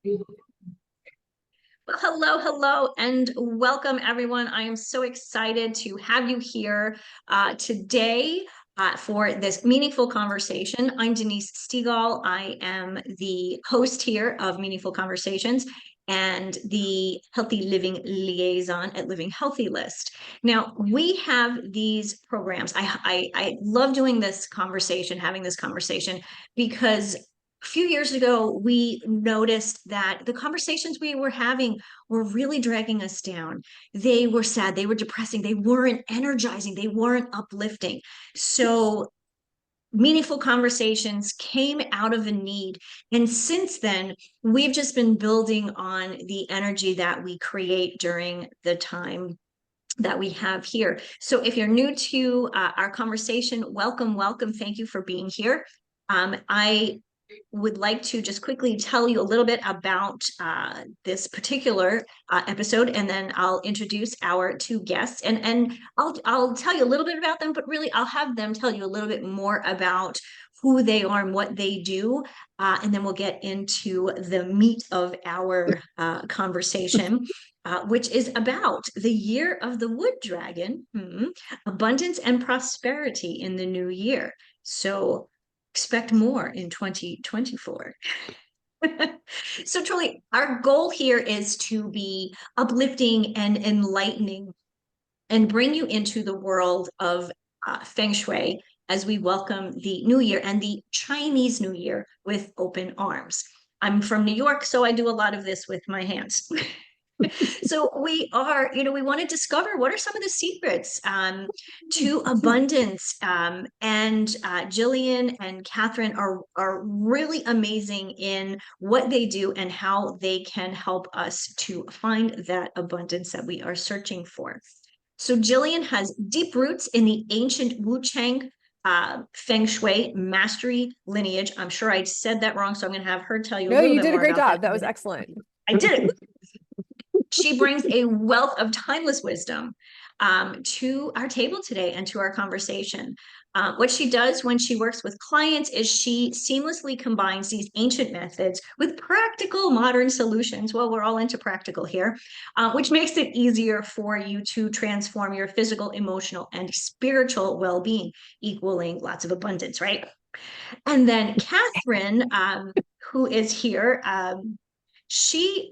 Well, hello, and welcome everyone. I am so excited to have you here today for this meaningful conversation. I'm Denise Stegall. I am the host here of Meaningful Conversations and the Healthy Living Liaison at Living Healthy List. Now, we have these programs. I love doing this conversation, having this conversation, because a few years ago, we noticed that the conversations we were having were really dragging us down. They were sad, they were depressing, they weren't energizing, they weren't uplifting. So, meaningful conversations came out of a need. And since then, we've just been building on the energy that we create during the time that we have here. So, if you're new to our conversation, welcome. Thank you for being here. I would like to just quickly tell you a little bit about this particular episode, and then I'll introduce our two guests, and I'll tell you a little bit about them, but really I'll have them tell you a little bit more about who they are and what they do, and then we'll get into the meat of our conversation. Which is about the year of the wood dragon, abundance and prosperity in the new year. So expect more in 2024. So truly, our goal here is to be uplifting and enlightening and bring you into the world of Feng Shui as we welcome the new year and the Chinese New Year with open arms. I'm from New York, so I do a lot of this with my hands. So we want to discover what are some of the secrets to abundance. And Jillian and Kathryn are really amazing in what they do and how they can help us to find that abundance that we are searching for. So Jillian has deep roots in the ancient Chang Feng Shui mastery lineage. I'm sure I said that wrong, so I'm going to have her tell you a little bit more. No, you did a great job. That was excellent. I did it. She brings a wealth of timeless wisdom to our table today and to our conversation. What she does when she works with clients is she seamlessly combines these ancient methods with practical modern solutions. Well, we're all into practical here, which makes it easier for you to transform your physical, emotional, and spiritual well-being, equaling lots of abundance, right? And then Kathryn, who is here,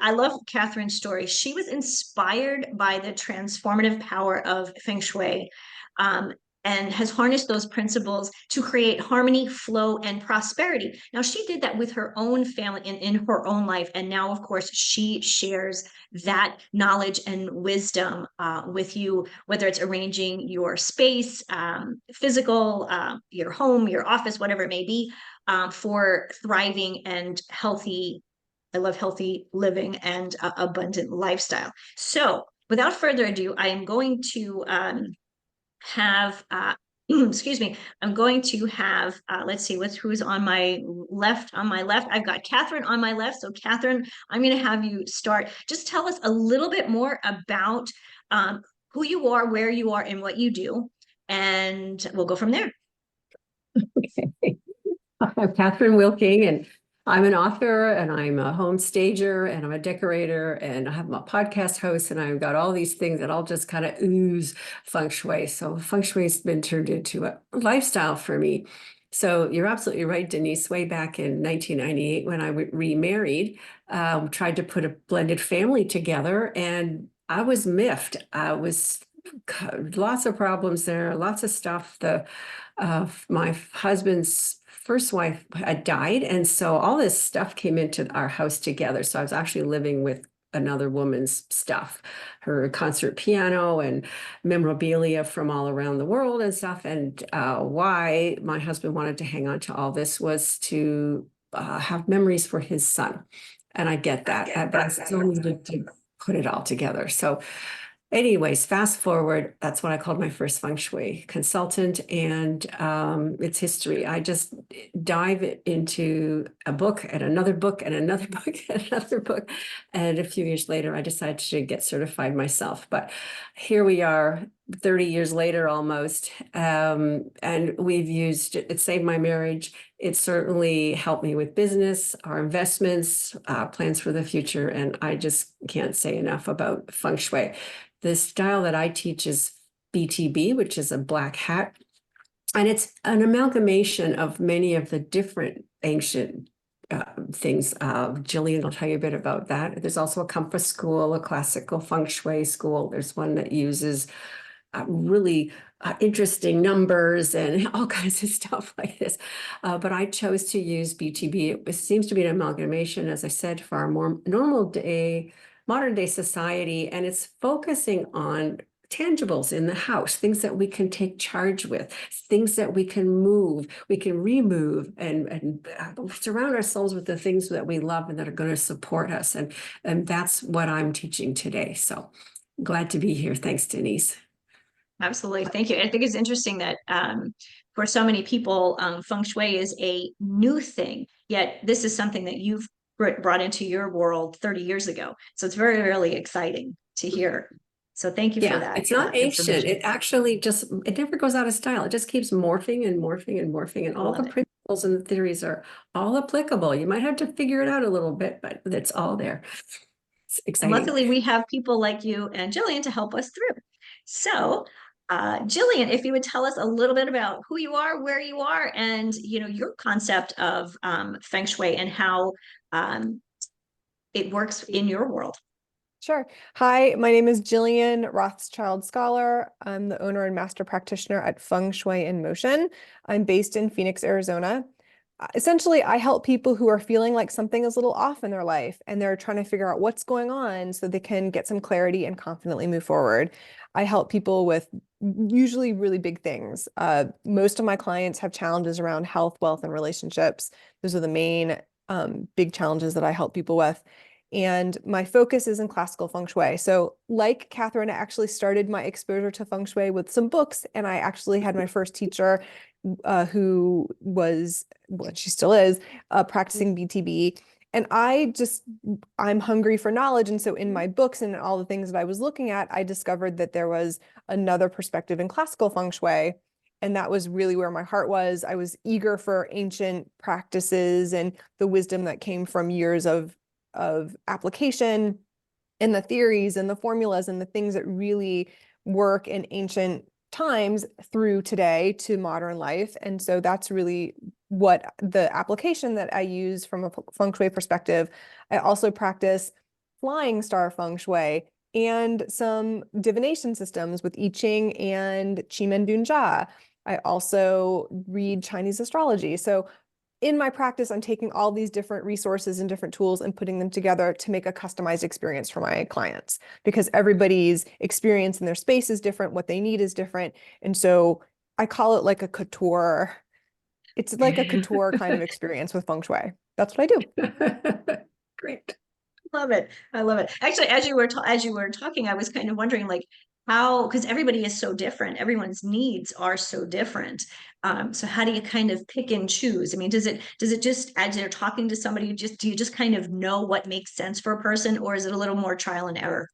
I love Kathryn's story. She was inspired by the transformative power of Feng Shui, and has harnessed those principles to create harmony, flow, and prosperity. Now, she did that with her own family in her own life. And now, of course, she shares that knowledge and wisdom with you, whether it's arranging your space, physical, your home, your office, whatever it may be, for thriving and healthy. I love healthy living and abundant lifestyle. So without further ado, I am going to have, excuse me, I'm going to have, let's see, who's on my left. On my left, I've got Kathryn on my left. So Kathryn, I'm going to have you start. Just tell us a little bit more about who you are, where you are, and what you do. And we'll go from there. Okay. I'm Kathryn Wilking, and I'm an author, and I'm a home stager, and I'm a decorator, and I have my podcast host, and I've got all these things that all just kind of ooze Feng Shui. So Feng Shui has been turned into a lifestyle for me. So you're absolutely right, Denise. Way back in 1998, when I remarried, tried to put a blended family together, and I was miffed. I was lots of problems there, lots of stuff. My husband's first wife had died, and so all this stuff came into our house together. So I was actually living with another woman's stuff, her concert piano and memorabilia from all around the world and stuff. And why my husband wanted to hang on to all this was to have memories for his son. And I get that. I still needed to put it all together. So anyways, fast forward, that's what I called my first Feng Shui consultant, and its history. I just dive into a book and another book and another book and another book. And a few years later, I decided to get certified myself. But here we are, 30 years later almost, and we've used it. It saved my marriage. it certainly helped me with business, our investments, plans for the future. And I just can't say enough about Feng Shui. The style that I teach is BTB, which is a black hat. And it's an amalgamation of many of the different ancient things. Jillian will tell you a bit about that. There's also a compass school, a classical Feng Shui school. There's one that uses really interesting numbers and all kinds of stuff like this. But I chose to use BTB. It seems to be an amalgamation, as I said, for our more normal day, modern day society. And it's focusing on tangibles in the house, things that we can take charge with, things that we can move, we can remove, and surround ourselves with the things that we love and that are going to support us. And that's what I'm teaching today. So glad to be here. Thanks, Denise. Absolutely. Thank you. I think it's interesting that for so many people, Feng Shui is a new thing, yet this is something that you've brought into your world 30 years ago. So it's very, really exciting to hear. So thank you for Yeah, that it's not ancient. information. It actually it never goes out of style. It just keeps morphing and morphing and morphing. And I all love the it. principles and the theories are all applicable. You might have to figure it out a little bit, but it's all there. It's And exciting. luckily, we have people like you and Jillian to help us through. So, Jillian, if you would tell us a little bit about who you are, where you are, and your concept of Feng Shui and how um, it works in your world. Sure. Hi, my name is Jillian, Rothschild Scholar. I'm the owner and master practitioner at Feng Shui in Motion. I'm based in Phoenix, Arizona. Essentially, I help people who are feeling like something is a little off in their life and they're trying to figure out what's going on so they can get some clarity and confidently move forward. I help people with usually really big things. Most of my clients have challenges around health, wealth, and relationships. Those are the main big challenges that I help people with. And my focus is in classical Feng Shui. So like Kathryn, I actually started my exposure to Feng Shui with some books, and I actually had my first teacher who was, well, she still is, practicing BTB. And I'm hungry for knowledge. And so in my books and all the things that I was looking at, I discovered that there was another perspective in classical Feng Shui. And that was really where my heart was. I was eager for ancient practices and the wisdom that came from years of application and the theories and the formulas and the things that really work in ancient times through today to modern life. And so that's really what the application that I use from a Feng Shui perspective. I also practice flying star Feng Shui and some divination systems with I Ching and Qi Dun Jia. I also read Chinese astrology. So in my practice, I'm taking all these different resources and different tools and putting them together to make a customized experience for my clients, because everybody's experience in their space is different. What they need is different. And so I call it like a couture. It's like a couture kind of experience with Feng Shui. That's what I do. Great. Love it. I love it. Actually, as you were talking, I was kind of wondering like how, because everybody is so different. Everyone's needs are so different. So how do you kind of pick and choose? I mean, does it just as you're talking to somebody, do you just kind of know what makes sense for a person, or is it a little more trial and error?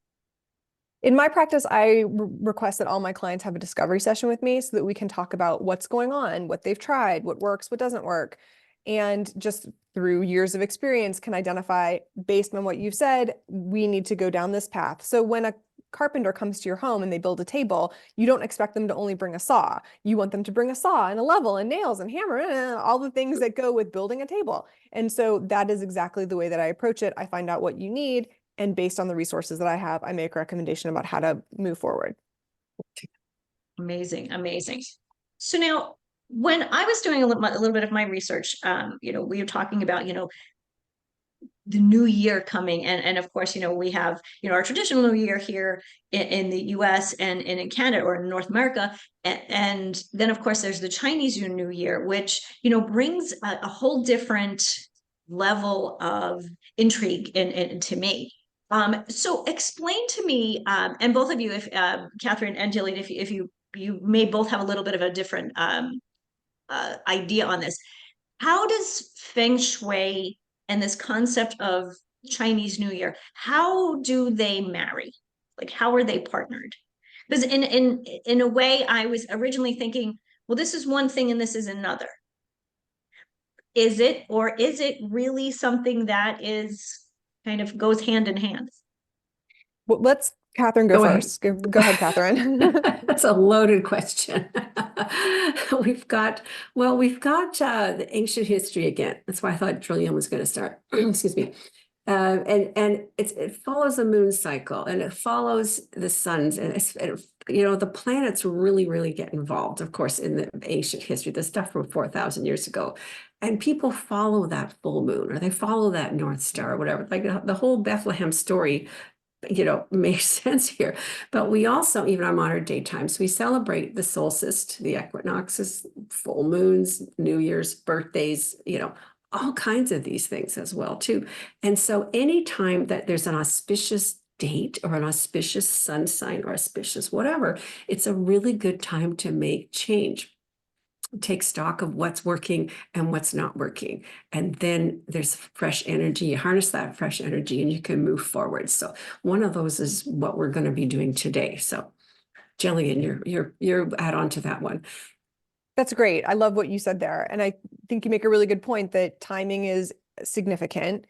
In my practice, I request that all my clients have a discovery session with me so that we can talk about what's going on, what they've tried, what works, what doesn't work. And just through years of experience can identify, based on what you've said, we need to go down this path. So when a carpenter comes to your home and they build a table, you don't expect them to only bring a saw. You want them to bring a saw and a level and nails and hammer and all the things that go with building a table. And so that is exactly the way that I approach it. I find out what you need, and based on the resources that I have, I make a recommendation about how to move forward. Amazing, amazing. So now, when I was doing a little bit of my research, we were talking about, the new year coming, and of course, we have, our traditional new year here in the US and in Canada or in North America. And then of course there's the Chinese New Year, which, brings a whole different level of intrigue to me. So explain to me, and both of you, if Kathryn and Jillian, if you may both have a little bit of a different idea on this. How does Feng Shui and this concept of Chinese New Year, how do they marry? Like, how are they partnered? Because in a way, I was originally thinking, well, this is one thing and this is another. Is it, or is it really something that is kind of goes hand in hand? Well, let's Kathryn go Go ahead. first. Go ahead, Kathryn. That's a loaded question. We've got, the ancient history again. That's why I thought Jillian was going to start. Excuse me. And it follows the moon cycle and it follows the suns and the planets really get involved, of course, in the ancient history, the stuff from 4,000 years ago. And people follow that full moon or they follow that North Star or whatever. Like the whole Bethlehem story makes sense here. But we also, even our modern day times, we celebrate the solstice, the equinoxes, full moons, New Year's, birthdays, all kinds of these things as well, too. And so anytime that there's an auspicious date or an auspicious sun sign or auspicious whatever, it's a really good time to make change. Take stock of what's working and what's not working. And then there's fresh energy. You harness that fresh energy and you can move forward. So one of those is what we're going to be doing today. So Jillian, you're add on to that one. That's great. I love what you said there. And I think you make a really good point that timing is significant.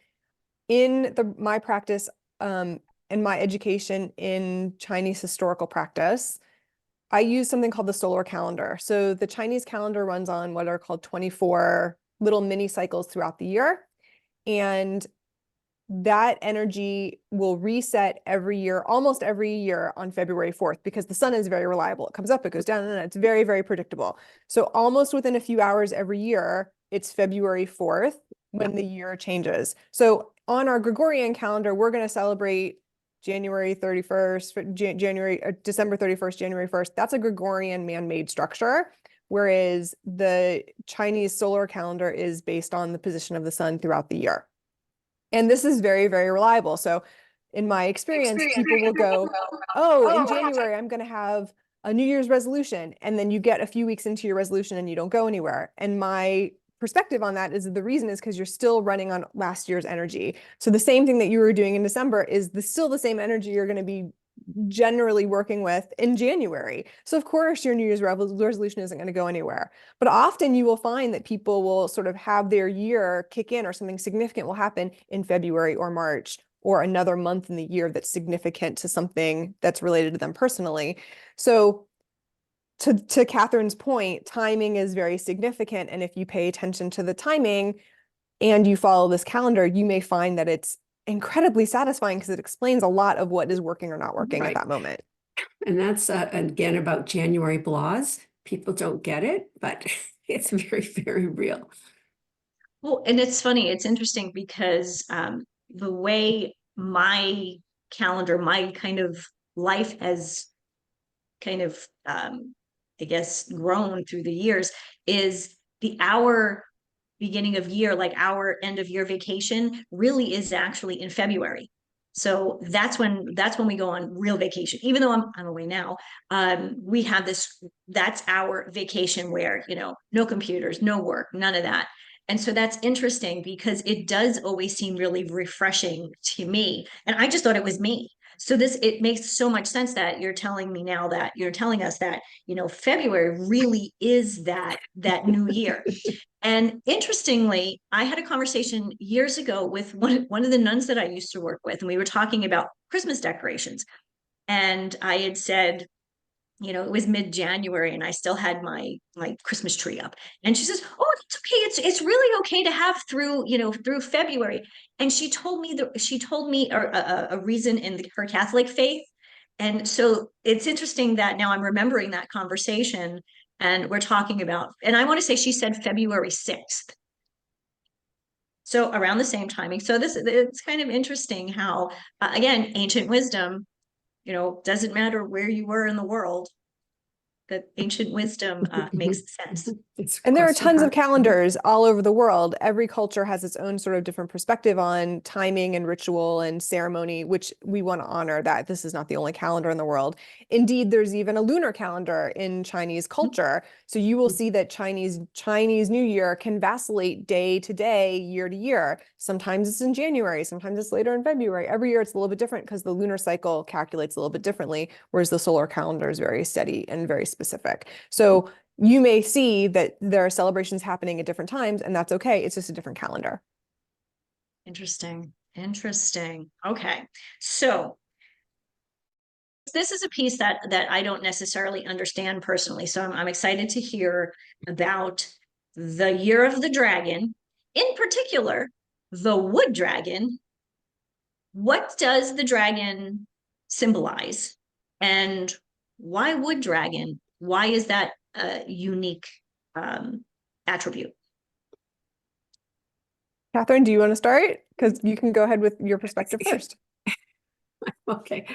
In my practice and my education in Chinese historical practice, I use something called the solar calendar. So the Chinese calendar runs on what are called 24 little mini cycles throughout the year. And that energy will reset every year, almost every year on February 4th, because the sun is very reliable. It comes up, it goes down, and it's very, very predictable. So almost within a few hours every year, it's February 4th when the year changes. So on our Gregorian calendar, we're going to celebrate January 31st, December 31st, January 1st. That's a Gregorian man-made structure, whereas the Chinese solar calendar is based on the position of the sun throughout the year. And this is very, very reliable. So in my experience, people will go, oh, in January, I'm going to have a New Year's resolution. And then you get a few weeks into your resolution and you don't go anywhere. And my perspective on that is the reason is because you're still running on last year's energy. So the same thing that you were doing in December is still the same energy you're going to be generally working with in January. So of course your New Year's resolution isn't going to go anywhere. But often you will find that people will sort of have their year kick in or something significant will happen in February or March or another month in the year that's significant to something that's related to them personally. So to Kathryn's point, timing is very significant. And if you pay attention to the timing and you follow this calendar, you may find that it's incredibly satisfying because it explains a lot of what is working or not working at that moment. And that's again about January blahs. People don't get it, but it's very, very real. Well, and it's funny, it's interesting because the way my calendar, my kind of life has kind of I guess grown through the years is our beginning of year, like our end of year vacation really is actually in February. So that's when we go on real vacation. Even though I'm away now, we have this. That's our vacation where no computers, no work, none of that. And so that's interesting because it does always seem really refreshing to me. And I just thought it was me. So it makes so much sense that you're telling me now that you're telling us that February really is that new year. And interestingly, I had a conversation years ago with one of the nuns that I used to work with, and we were talking about Christmas decorations. And I had said, it was mid-January and I still had my Christmas tree up. And she says, "Oh, it's okay. It's really okay to have through February." And she told me a reason in her Catholic faith. And so it's interesting that now I'm remembering that conversation and we're talking about, and I want to say she said February 6th. So around the same timing. So it's kind of interesting how, again, ancient wisdom, doesn't matter where you were in the world, that ancient wisdom makes sense. And there are tons of calendars all over the world. Every culture has its own sort of different perspective on timing and ritual and ceremony, which we want to honor that this is not the only calendar in the world. Indeed, there's even a lunar calendar in Chinese culture. So you will see that Chinese New Year can vacillate day to day, year to year. Sometimes it's in January, sometimes it's later in February. Every year it's a little bit different because the lunar cycle calculates a little bit differently, whereas the solar calendar is very steady and very specific. So You may see that there are celebrations happening at different times, and that's okay. It's just a different calendar. Interesting. Interesting. Okay. So this is a piece that I don't necessarily understand personally. So I'm excited to hear about the year of the dragon, in particular, the wood dragon. What does the dragon symbolize? And why wood dragon? Why is that a unique attribute? Kathryn, do you want to start? Because you can go ahead with your perspective first. Okay.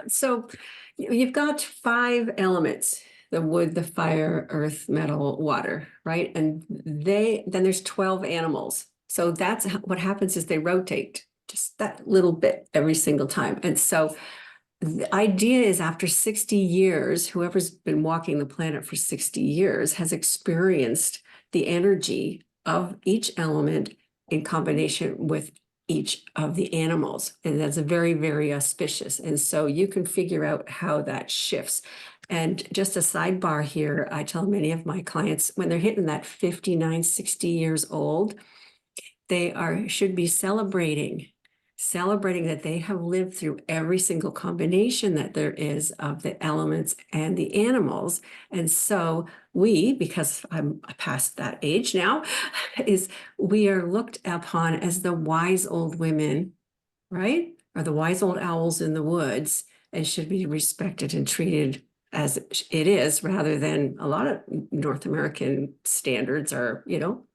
So you've got 5 elements: the wood, the fire, earth, metal, water, right? And then there's 12 animals. So that's what happens is they rotate just that little bit every single time. And so the idea is after 60 years, whoever's been walking the planet for 60 years has experienced the energy of each element in combination with each of the animals. And that's a very, very auspicious. And so you can figure out how that shifts. And just a sidebar here, I tell many of my clients when they're hitting that 59, 60 years old, they should be celebrating that they have lived through every single combination that there is of the elements and the animals. And so because I'm past that age now, we are looked upon as the wise old women, right? Or the wise old owls in the woods, and should be respected and treated as it is, rather than a lot of North American standards are,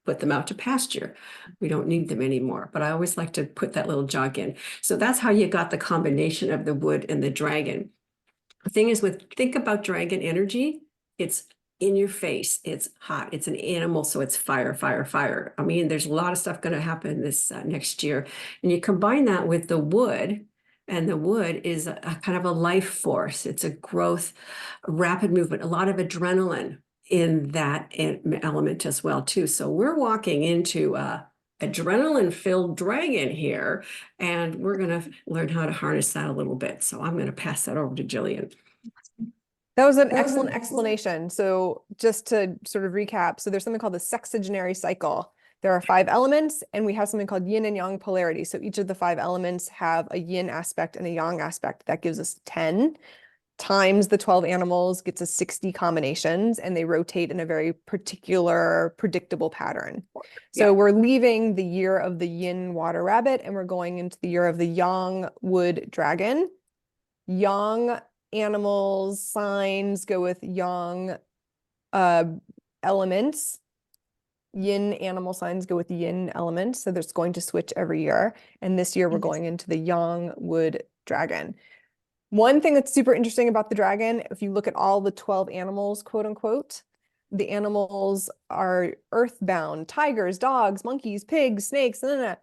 put them out to pasture. We don't need them anymore. But I always like to put that little jog in. So that's how you got the combination of the wood and the dragon. The thing is, think about dragon energy, it's in your face, it's hot, it's an animal, so it's fire, fire, fire. I mean, there's a lot of stuff going to happen this next year. And you combine that with the wood, and the wood is a kind of a life force. It's a growth, a rapid movement, a lot of adrenaline in that element as well, too. So we're walking into adrenaline-filled dragon here, and we're going to learn how to harness that a little bit. So I'm going to pass that over to Jillian. That was an excellent explanation. So just to sort of recap, so there's something called the sexagenary cycle. There are 5 elements, and we have something called yin and yang polarity. So each of the 5 elements have a yin aspect and a yang aspect. That gives us 10 times the 12 animals, gets us 60 combinations, and they rotate in a very particular, predictable pattern. So we're leaving the year of the yin water rabbit, and we're going into the year of the yang wood dragon. Yang animals, signs go with yang elements. Yin animal signs go with yin elements. So there's going to switch every year. And this year we're going into the yang wood dragon. One thing that's super interesting about the dragon, if you look at all the 12 animals, quote unquote, the animals are earthbound: tigers, dogs, monkeys, pigs, snakes. The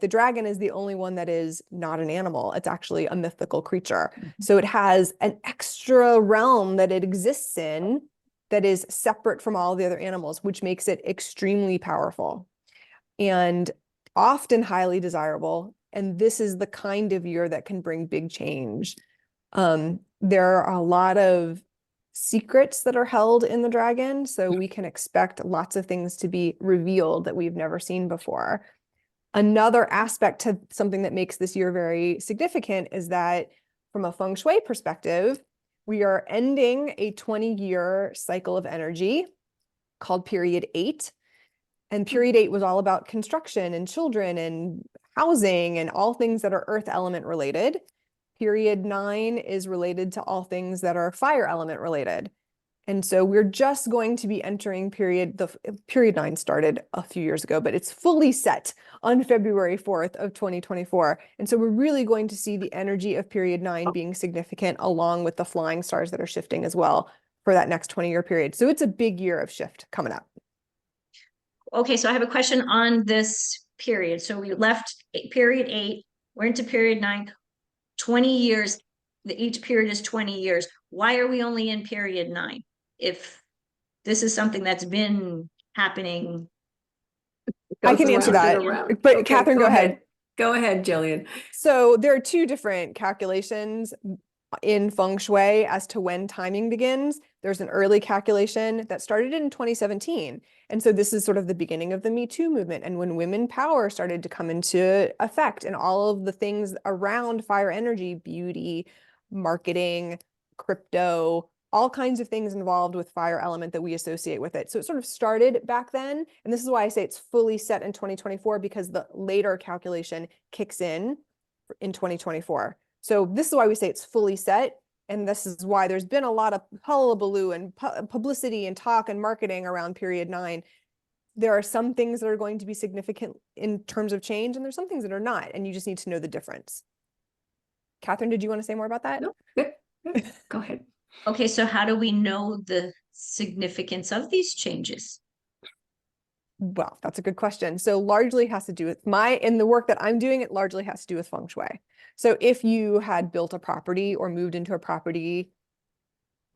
dragon is the only one that is not an animal. It's actually a mythical creature. So it has an extra realm that it exists in that is separate from all the other animals, which makes it extremely powerful and often highly desirable. And this is the kind of year that can bring big change. There are a lot of secrets that are held in the dragon, so we can expect lots of things to be revealed that we've never seen before. Another aspect to something that makes this year very significant is that from a Feng Shui perspective, we are ending a 20-year cycle of energy called period 8. And period 8 was all about construction and children and housing and all things that are earth element related. Period 9 is related to all things that are fire element related. And so we're just going to be entering period 9 started a few years ago, but it's fully set on February 4th of 2024. And so we're really going to see the energy of period 9 being significant, along with the flying stars that are shifting as well for that next 20-year period. So it's a big year of shift coming up. Okay, so I have a question on this period. So we left period 8, we're into period 9, 20 years. Each period is 20 years. Why are we only in period 9? If this is something that's been happening. I can answer that, but okay, Kathryn, go ahead. Go ahead, Jillian. So there are 2 different calculations. in Feng Shui as to when timing begins. There's an early calculation that started in 2017. And so this is sort of the beginning of the Me Too movement. And when women power started to come into effect and all of the things around fire energy, beauty, marketing, crypto, all kinds of things involved with fire element that we associate with it. So it sort of started back then. And this is why I say it's fully set in 2024, because the later calculation kicks in 2024. So this is why we say it's fully set. And this is why there's been a lot of hullabaloo and publicity and talk and marketing around period 9. There are some things that are going to be significant in terms of change, and there's some things that are not. And you just need to know the difference. Kathryn, did you want to say more about that? No, good. Go ahead. Okay, so how do we know the significance of these changes? Well, that's a good question. So largely has to do with in the work that I'm doing, it largely has to do with Feng Shui. So if you had built a property or moved into a property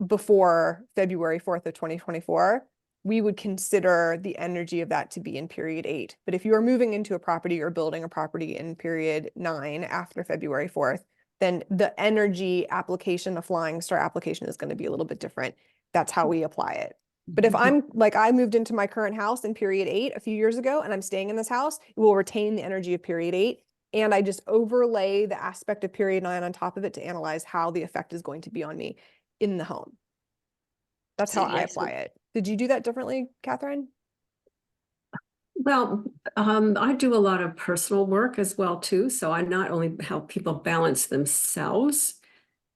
before February 4th of 2024, we would consider the energy of that to be in period 8. But if you are moving into a property or building a property in period 9 after February 4th, then the energy application, the flying star application, is going to be a little bit different. That's how we apply it. But if I'm like, I moved into my current house in period 8 a few years ago, and I'm staying in this house, it will retain the energy of period 8. And I just overlay the aspect of period 9 on top of it to analyze how the effect is going to be on me in the home. That's how I apply it. Did you do that differently, Kathryn? Well, I do a lot of personal work as well, too. So I not only help people balance themselves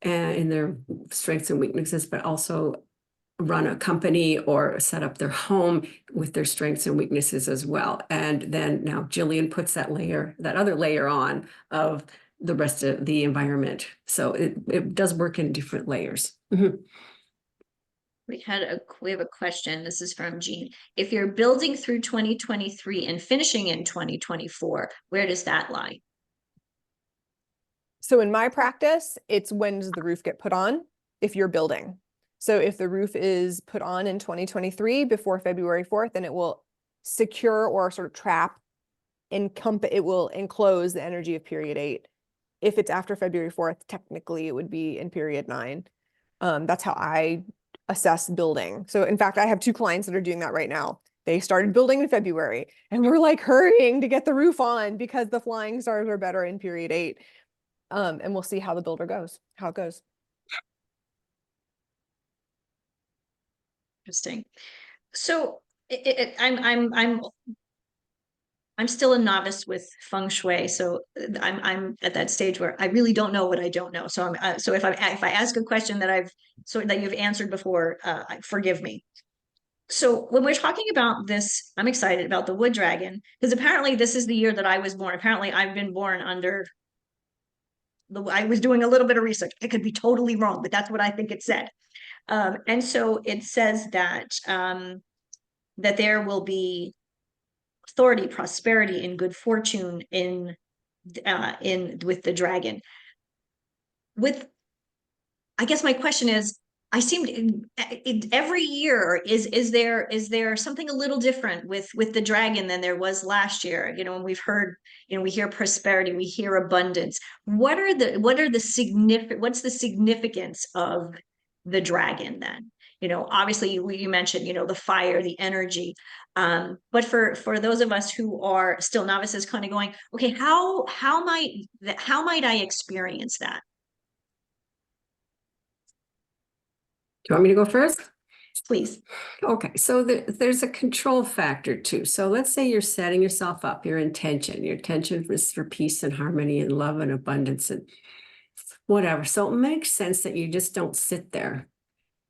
in their strengths and weaknesses, but also run a company or set up their home with their strengths and weaknesses as well. And then now Jillian puts that other layer on of the rest of the environment. So it does work in different layers. Mm-hmm. We have a question. This is from Jean. If you're building through 2023 and finishing in 2024, where does that lie? So in my practice, it's when does the roof get put on if you're building. So if the roof is put on in 2023 before February 4th, then it will secure or sort of trap, it will enclose the energy of period 8. If it's after February 4th, technically it would be in period 9. That's how I assess building. So in fact, I have 2 clients that are doing that right now. They started building in February, and we're like hurrying to get the roof on because the flying stars are better in period 8. And we'll see how it goes. Interesting. So I'm still a novice with Feng Shui, so I'm at that stage where I really don't know what I don't know. So so if I ask a question that you've answered before, forgive me. So when we're talking about this, I'm excited about the wood dragon, because apparently this is the year that I was born. Apparently I've been born under I was doing a little bit of research. I could be totally wrong, but that's what I think it said. And so it says that that there will be authority, prosperity, and good fortune in with the dragon. I guess my question is, I seem every year is there something a little different with the dragon than there was last year? You know, and we've heard, we hear prosperity, we hear abundance. What's the significance of the dragon then? Obviously you mentioned, the fire, the energy. But for those of us who are still novices, kind of going, okay, how might I experience that? Do you want me to go first? Please. Okay, so there's a control factor too. So let's say you're setting yourself up, your intention is for peace and harmony and love and abundance and whatever. So it makes sense that you just don't sit there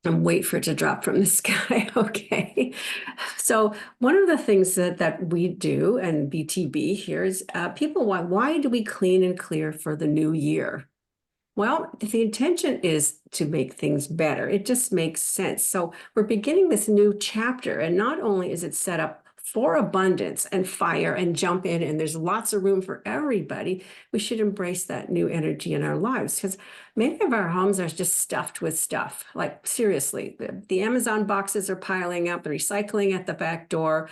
and wait for it to drop from the sky. Okay. So one of the things that we do, and BTB here, is people, why do we clean and clear for the new year? Well, if the intention is to make things better, it just makes sense. So we're beginning this new chapter, and not only is it set up for abundance and fire and jump in, and there's lots of room for everybody, we should embrace that new energy in our lives, because many of our homes are just stuffed with stuff. Like seriously, the Amazon boxes are piling up, the recycling at the back door.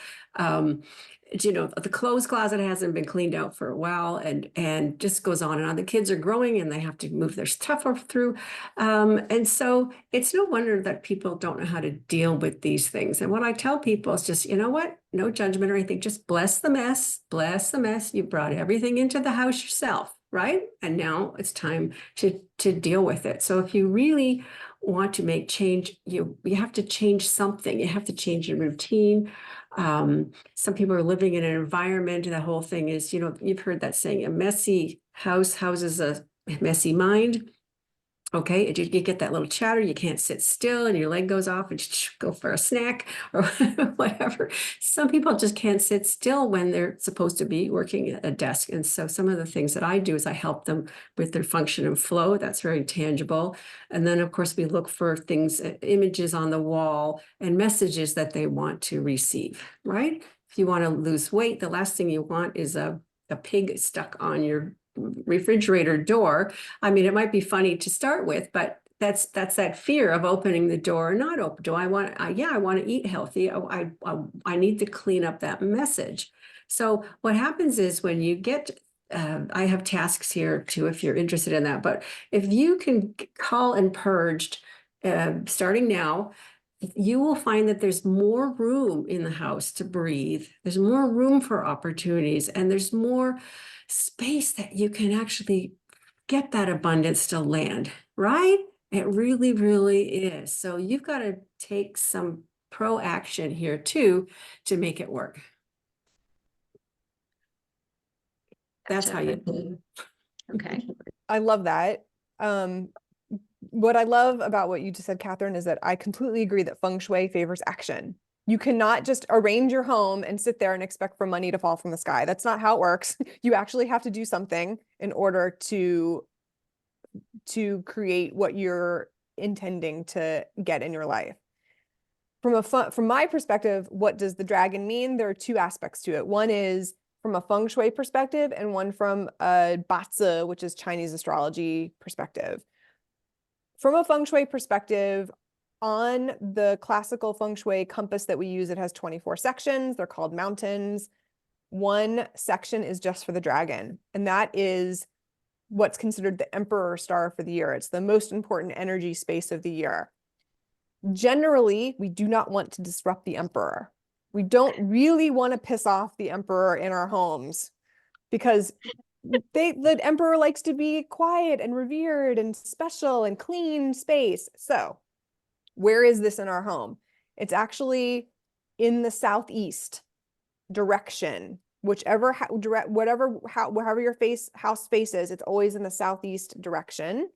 the clothes closet hasn't been cleaned out for a while, and just goes on and on. The kids are growing and they have to move their stuff through. And so it's no wonder that people don't know how to deal with these things. And what I tell people is just, you know what? No judgment or anything, just bless the mess, bless the mess. You brought everything into the house yourself, right? And now it's time to deal with it. So if you really want to make change, you have to change something. You have to change your routine. Some people are living in an environment, and the whole thing is, you've heard that saying, a messy house houses a messy mind. Okay, you get that little chatter, you can't sit still, and your leg goes off and go for a snack or whatever. Some people just can't sit still when they're supposed to be working at a desk. And so some of the things that I do is I help them with their function and flow. That's very tangible. And then, of course, we look for things, images on the wall and messages that they want to receive, right? If you want to lose weight, the last thing you want is a pig stuck on your refrigerator door. I mean, it might be funny to start with, but that's that fear of opening the door or not open. Do I want? I want to eat healthy. I need to clean up that message. So what happens is when you get, I have tasks here too, if you're interested in that. But if you can call and purged, starting now, you will find that there's more room in the house to breathe. There's more room for opportunities, and there's more space that you can actually get that abundance to land, right? It really, really is. So you've got to take some pro-action here too to make it work. That's how you do. Okay. I love that. What I love about what you just said, Kathryn, is that I completely agree that Feng Shui favors action. You cannot just arrange your home and sit there and expect for money to fall from the sky. That's not how it works. You actually have to do something in order to create what you're intending to get in your life. From my perspective, what does the dragon mean? There are two aspects to it. One is from a Feng Shui perspective, and one from a Bazi, which is Chinese astrology perspective. From a Feng Shui perspective, on the classical Feng Shui compass that we use, it has 24 sections. They're called mountains. One section is just for the dragon, and that is what's considered the emperor star for the year. It's the most important energy space of the year. Generally, we do not want to disrupt the emperor. We don't really want to piss off the emperor in our homes, because the emperor likes to be quiet and revered and special and clean space. So where is this in our home? It's actually in the southeast direction. Wherever your house faces, it's always in the southeast direction.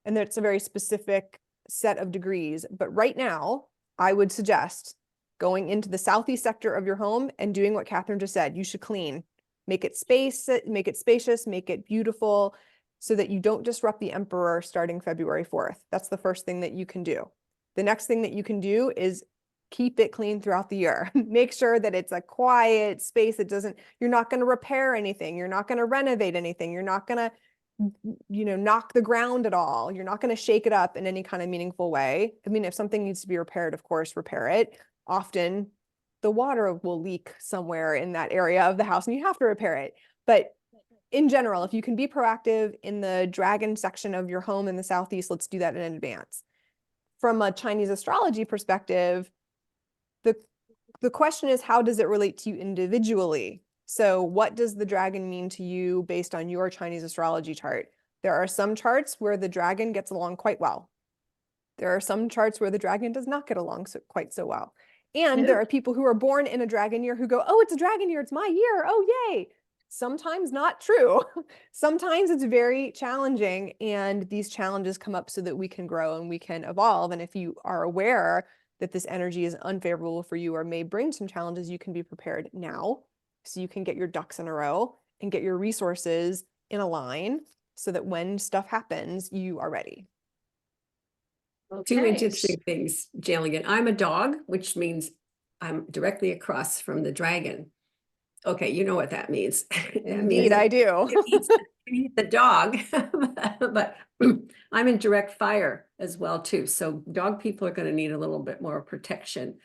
And that's a very specific set of degrees. But right now, I would suggest going into the southeast sector of your home and doing what Kathryn just said. You should clean. Make it spacious, make it beautiful, so that you don't disrupt the emperor starting February 4th. That's the first thing that you can do. The next thing that you can do is keep it clean throughout the year. Make sure that it's a quiet space that you're not going to repair anything. You're not going to renovate anything. You're not going to, knock the ground at all. You're not going to shake it up in any kind of meaningful way. I mean, if something needs to be repaired, of course, repair it. Often the water will leak somewhere in that area of the house and you have to repair it. But in general, if you can be proactive in the dragon section of your home in the southeast, let's do that in advance. From a Chinese astrology perspective, the question is, how does it relate to you individually? So what does the dragon mean to you based on your Chinese astrology chart? There are some charts where the dragon gets along quite well. There are some charts where the dragon does not get along quite so well. And there are people who are born in a dragon year who go, oh, it's a dragon year, it's my year, oh, yay. Sometimes not true. Sometimes it's very challenging, and these challenges come up so that we can grow and we can evolve. And if you are aware that this energy is unfavorable for you or may bring some challenges, you can be prepared now, so you can get your ducks in a row and get your resources in a line so that when stuff happens, you are ready. Two interesting things, Jillian. I'm a dog, which means I'm directly across from the dragon. Okay, you know what that means. Indeed, I do. It means the dog, but I'm in direct fire as well too. So dog people are going to need a little bit more protection.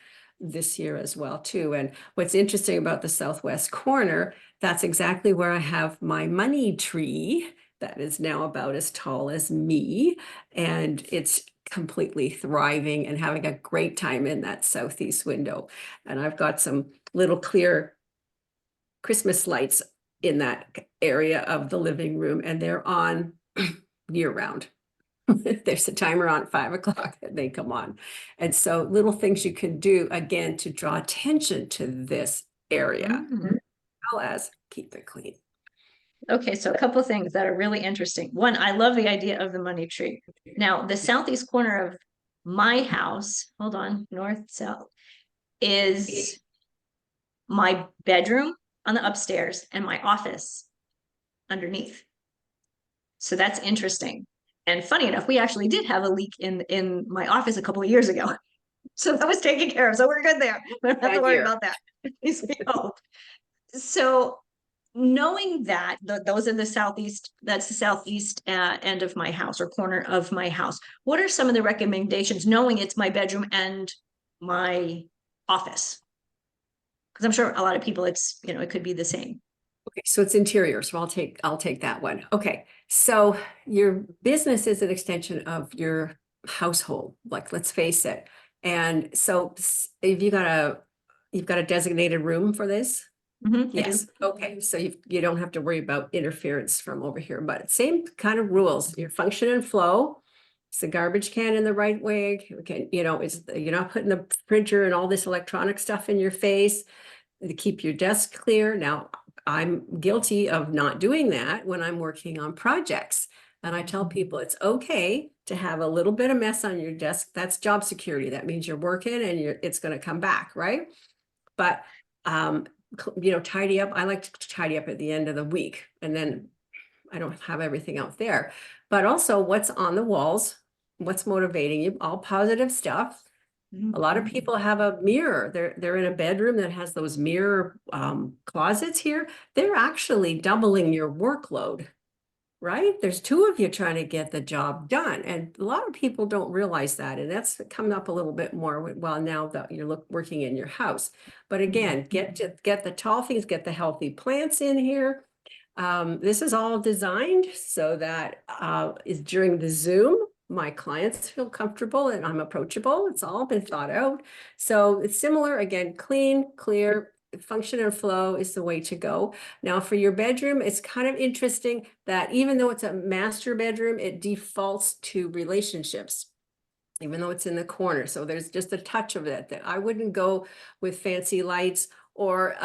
this year as well too. And what's interesting about the southwest corner, that's exactly where I have my money tree that is now about as tall as me, and it's completely thriving and having a great time in that southeast window. And I've got some little clear Christmas lights in that area of the living room, and they're on year round. There's a timer on at 5 o'clock and they come on. And so little things you can do again to draw attention to this area, as well as keep it clean. Okay, so a couple of things that are really interesting. One, I love the idea of the money tree. Now, the southeast corner of my house, hold on, north, south, is my bedroom on the upstairs and my office underneath. So that's interesting. And funny enough, we actually did have a leak in my office a couple of years ago. So that was taken care of. So we're good there. We don't have to worry about that. So knowing that those are the southeast, that's the southeast end of my house or corner of my house. What are some of the recommendations, knowing it's my bedroom and my office? Because I'm sure a lot of people, it's, you know, it could be the same. Okay, so it's interior, so I'll take that one. Okay, so your business is an extension of your household, like let's face it. And so if you've got a designated room for this? Yes. Okay, so you don't have to worry about interference from over here, but same kind of rules, your function and flow. It's the garbage can in the right way. Okay, you know, you're not putting the printer and all this electronic stuff in your face to keep your desk clear. Now, I'm guilty of not doing that when I'm working on projects. And I tell people it's okay to have a little bit of mess on your desk. That's job security. That means you're working and it's going to come back, right? But you know, tidy up. I like to tidy up at the end of the week, and then I don't have everything out there. But also what's on the walls, what's motivating you, all positive stuff. A lot of people have a mirror. They're in a bedroom that has those mirror closets here. They're actually doubling your workload, right? There's two of you trying to get the job done. And a lot of people don't realize that. And that's coming up a little bit more well now that you're working in your house. But again, get the tall things, get the healthy plants in here. This is all designed so that is during the Zoom, my clients feel comfortable and I'm approachable. It's all been thought out. So it's similar, again, clean, clear, function and flow is the way to go. Now for your bedroom, it's kind of interesting that even though it's a master bedroom, it defaults to relationships, even though it's in the corner. So there's just a touch of it that I wouldn't go with fancy lights or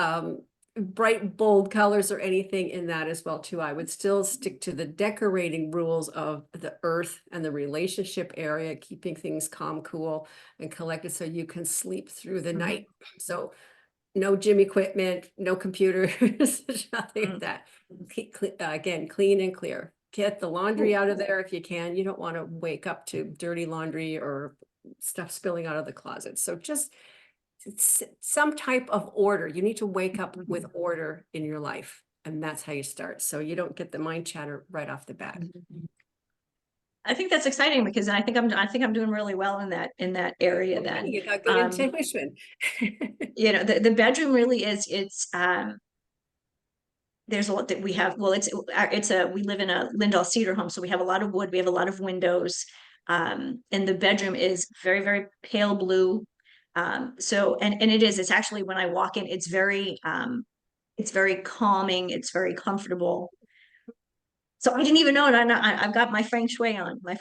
bright, bold colors or anything in that as well too. I would still stick to the decorating rules of the earth and the relationship area, keeping things calm, cool, and collected so you can sleep through the night. So no gym equipment, no computers, nothing like that. Again, clean and clear. Get the laundry out of there if you can. You don't want to wake up to dirty laundry or stuff spilling out of the closet. So just some type of order. You need to wake up with order in your life, and that's how you start. So you don't get the mind chatter right off the bat. I think that's exciting because I think I'm doing really well in that area. Okay, then you got good intuition. You know, the bedroom really is, it's there's a lot that we have. Well, we live in a Lindell cedar home, so we have a lot of wood, we have a lot of windows, and the bedroom is very, very pale blue. So it's actually, when I walk in, it's very calming, it's very comfortable. So I didn't even know it. I've got my Feng Shui on. I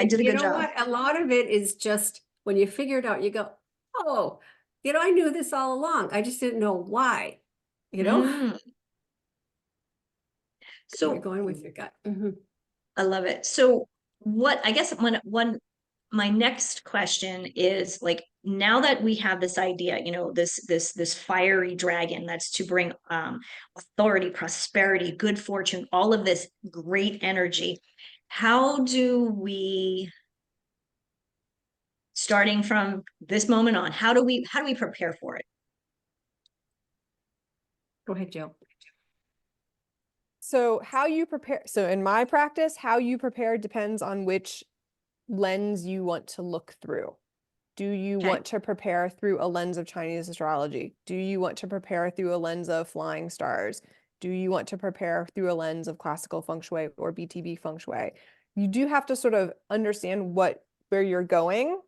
did a good job. What? A lot of it is just when you figure it out, you go, oh, you know, I knew this all along. I just didn't know why, you know? So you're going with your gut. I love it. So I guess my next question is, like, now that we have this idea, you know, this fiery dragon that's to bring authority, prosperity, good fortune, all of this great energy, how do we, starting from this moment on, how do we prepare for it? Go ahead, Jill. So how you prepare, so in my practice, how you prepare depends on which lens you want to look through. Do you Okay. want to prepare through a lens of Chinese astrology? Do you want to prepare through a lens of flying stars? Do you want to prepare through a lens of classical feng shui or BTB feng shui? You do have to sort of understand where you're going.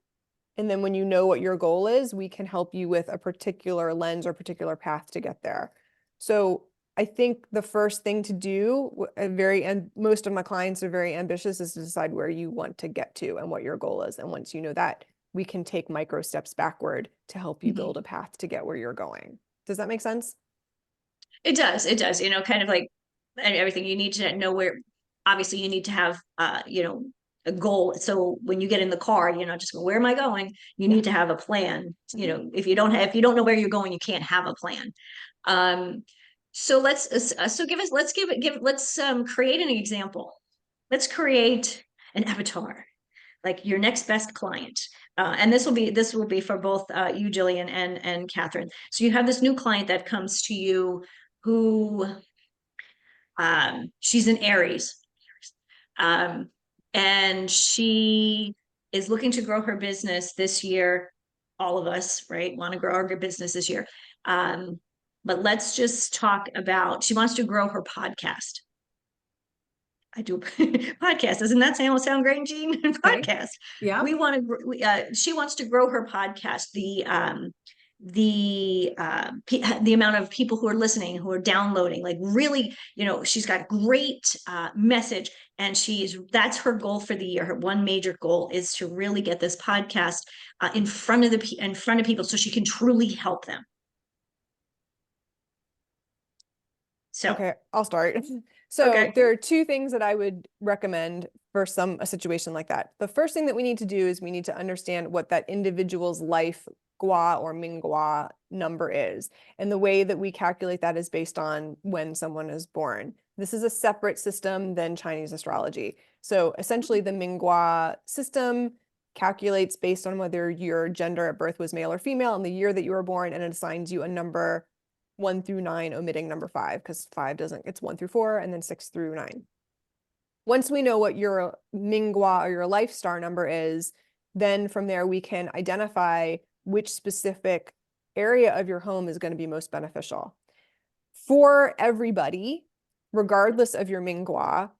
And then when you know what your goal is, we can help you with a particular lens or particular path to get there. So I think the first thing to do, and most of my clients are very ambitious, is to decide where you want to get to and what your goal is. And once you know that, we can take micro steps backward to help you build a path to get where you're going. Does that make sense? It does. It does. Kind of like everything you need to know where, obviously you need to have, a goal. So when you get in the car, you're not just going, where am I going? You Yeah. need to have a plan. If you don't have, if you don't know where you're going, you can't have a plan. Um, so let's create an example. Let's create an avatar, like your next best client. And this will be for both you, Jillian, and Kathryn. So you have this new client that comes to you who she's an Aries, um, and she is looking to grow her business this year. All of us, right, want to grow our business this year. But let's just talk about, she wants to grow her podcast. I do a podcast. Doesn't that sound great, Jean? Okay. Podcast. Yeah. She wants to grow her podcast. The amount of people who are listening, who are downloading, like really, she's got great message, and that's her goal for the year. Her one major goal is to really get this podcast in front of people, so she can truly help them. So, Okay, I'll start. So okay. there are two things that I would recommend for a situation like that. The first thing that we need to do is we need to understand what that individual's life gua or mingua number is. And the way that we calculate that is based on when someone is born. This is a separate system than Chinese astrology. So essentially the mingua system calculates based on whether your gender at birth was male or female and the year that you were born, and it assigns you a number 1 through 9, omitting number 5, because 5 doesn't, it's 1 through 4, and then 6 through 9. Once we know what your Mingua or your life star number is, then from there we can identify which specific area of your home is going to be most beneficial. For everybody, regardless of your Mingua,